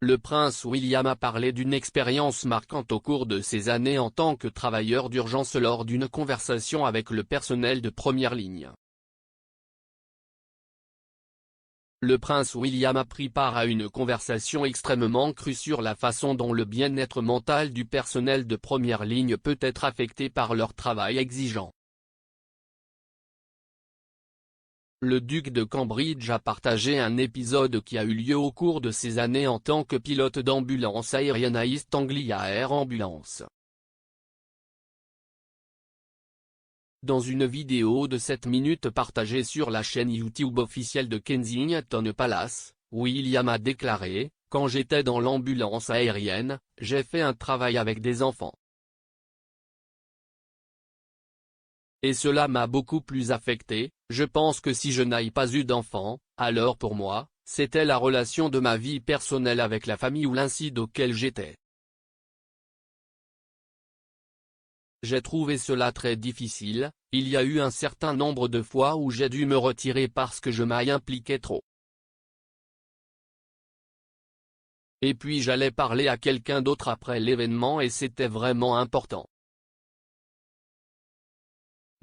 Le prince William a parlé d'une expérience marquante au cours de ses années en tant que travailleur d'urgence lors d'une conversation avec le personnel de première ligne. Le prince William a pris part à une conversation extrêmement crue sur la façon dont le bien-être mental du personnel de première ligne peut être affecté par leur travail exigeant. Le duc de Cambridge a partagé un épisode qui a eu lieu au cours de ses années en tant que pilote d'ambulance aérienne à East Anglia Air Ambulance. Dans une vidéo de 7 minutes partagée sur la chaîne YouTube officielle de Kensington Palace, William a déclaré « Quand j'étais dans l'ambulance aérienne, j'ai fait un travail avec des enfants. Et cela m'a beaucoup plus affecté. Je pense que si je n'avais pas eu d'enfants, alors pour moi, c'était la relation de ma vie personnelle avec la famille ou l'incide auquel j'étais. J'ai trouvé cela très difficile, il y a eu un certain nombre de fois où j'ai dû me retirer parce que je m'y impliquais trop. Et puis j'allais parler à quelqu'un d'autre après l'événement et c'était vraiment important.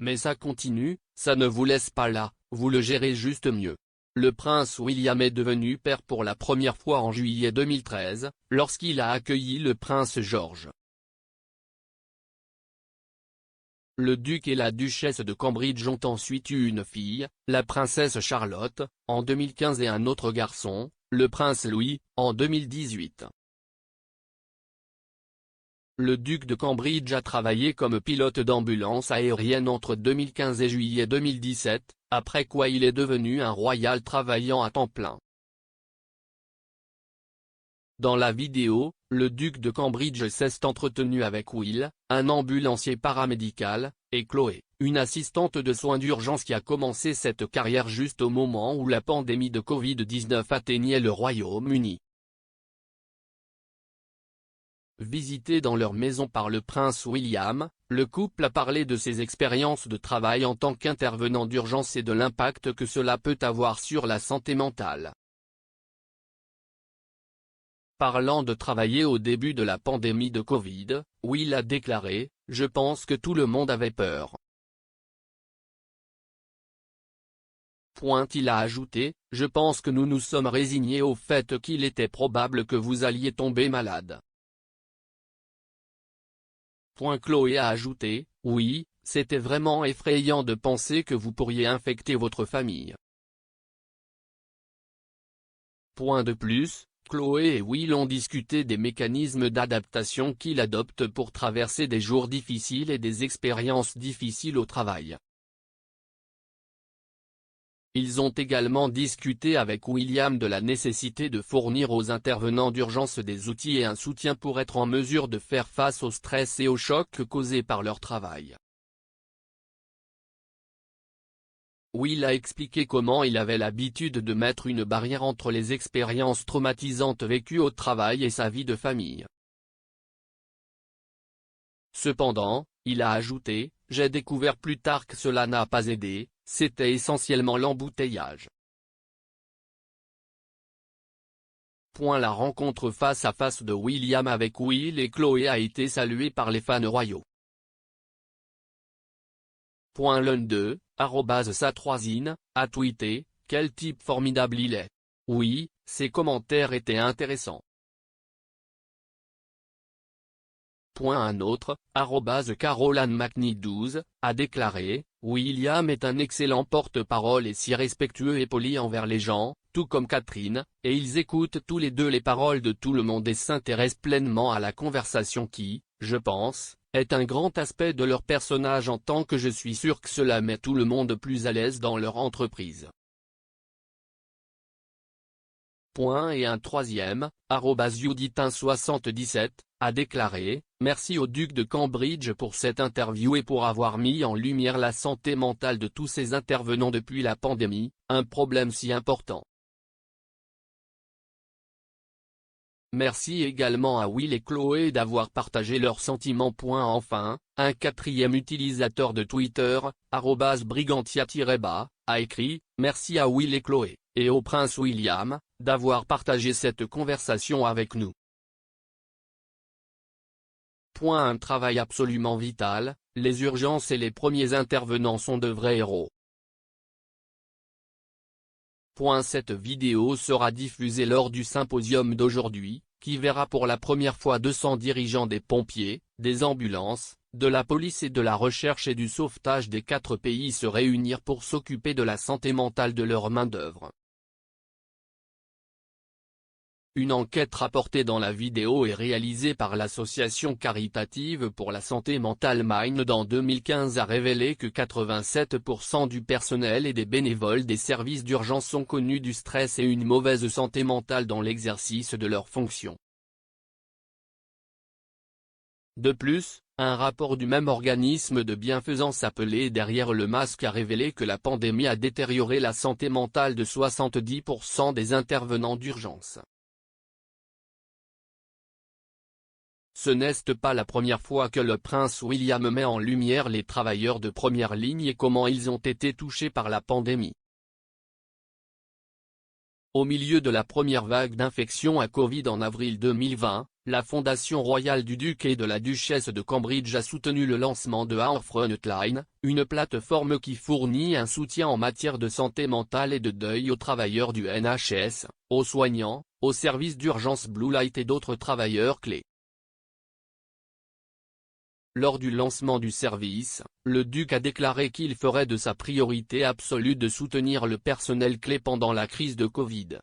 Mais ça continue, ça ne vous laisse pas là, vous le gérez juste mieux. » Le prince William est devenu père pour la première fois en juillet 2013, lorsqu'il a accueilli le prince George. Le duc et la duchesse de Cambridge ont ensuite eu une fille, la princesse Charlotte, en 2015 et un autre garçon, le prince Louis, en 2018. Le duc de Cambridge a travaillé comme pilote d'ambulance aérienne entre 2015 et juillet 2017, après quoi il est devenu un royal travaillant à temps plein. Dans la vidéo, le duc de Cambridge s'est entretenu avec Will, un ambulancier paramédical, et Chloé, une assistante de soins d'urgence qui a commencé cette carrière juste au moment où la pandémie de Covid-19 atteignait le Royaume-Uni. Visité dans leur maison par le prince William, le couple a parlé de ses expériences de travail en tant qu'intervenant d'urgence et de l'impact que cela peut avoir sur la santé mentale. Parlant de travailler au début de la pandémie de Covid, Will a déclaré « Je pense que tout le monde avait peur. » Il a ajouté « Je pense que nous nous sommes résignés au fait qu'il était probable que vous alliez tomber malade. » Chloé a ajouté « Oui, c'était vraiment effrayant de penser que vous pourriez infecter votre famille. » De plus, Chloé et Will ont discuté des mécanismes d'adaptation qu'il adopte pour traverser des jours difficiles et des expériences difficiles au travail. Ils ont également discuté avec William de la nécessité de fournir aux intervenants d'urgence des outils et un soutien pour être en mesure de faire face au stress et aux chocs causés par leur travail. Will a expliqué comment il avait l'habitude de mettre une barrière entre les expériences traumatisantes vécues au travail et sa vie de famille. Cependant, il a ajouté, « J'ai découvert plus tard que cela n'a pas aidé, c'était essentiellement l'embouteillage. » La rencontre face à face de William avec Will et Chloé a été saluée par les fans royaux. L'un d'eux, @sa3ine, a tweeté « Quel type formidable il est. Oui, ses commentaires étaient intéressants. » Un autre, @CarolineMcNee12, a déclaré « William est un excellent porte-parole et si respectueux et poli envers les gens, tout comme Catherine, et ils écoutent tous les deux les paroles de tout le monde et s'intéressent pleinement à la conversation qui, je pense, est un grand aspect de leur personnage en tant que je suis sûr que cela met tout le monde plus à l'aise dans leur entreprise. » Et un troisième, @Juditin77, a déclaré « Merci au duc de Cambridge pour cette interview et pour avoir mis en lumière la santé mentale de tous ces intervenants depuis la pandémie, un problème si important. » Merci également à Will et Chloé d'avoir partagé leurs sentiments. Enfin, un quatrième utilisateur de Twitter, @brigantia-bas, a écrit « Merci à Will et Chloé, et au prince William, d'avoir partagé cette conversation avec nous. Un travail absolument vital, les urgences et les premiers intervenants sont de vrais héros. » Cette vidéo sera diffusée lors du symposium d'aujourd'hui, qui verra pour la première fois 200 dirigeants des pompiers, des ambulances, de la police et de la recherche et du sauvetage des 4 pays se réunir pour s'occuper de la santé mentale de leur main-d'œuvre. Une enquête rapportée dans la vidéo et réalisée par l'association caritative pour la santé mentale Mind en 2015 a révélé que 87% du personnel et des bénévoles des services d'urgence sont connus du stress et une mauvaise santé mentale dans l'exercice de leurs fonctions. De plus, un rapport du même organisme de bienfaisance appelé Derrière le masque a révélé que la pandémie a détérioré la santé mentale de 70% des intervenants d'urgence. Ce n'est pas la première fois que le prince William met en lumière les travailleurs de première ligne et comment ils ont été touchés par la pandémie. Au milieu de la première vague d'infection à Covid en avril 2020, la Fondation royale du duc et de la duchesse de Cambridge a soutenu le lancement de Our Frontline, une plateforme qui fournit un soutien en matière de santé mentale et de deuil aux travailleurs du NHS, aux soignants, aux services d'urgence Blue Light et d'autres travailleurs clés. Lors du lancement du service, le duc a déclaré qu'il ferait de sa priorité absolue de soutenir le personnel clé pendant la crise de Covid.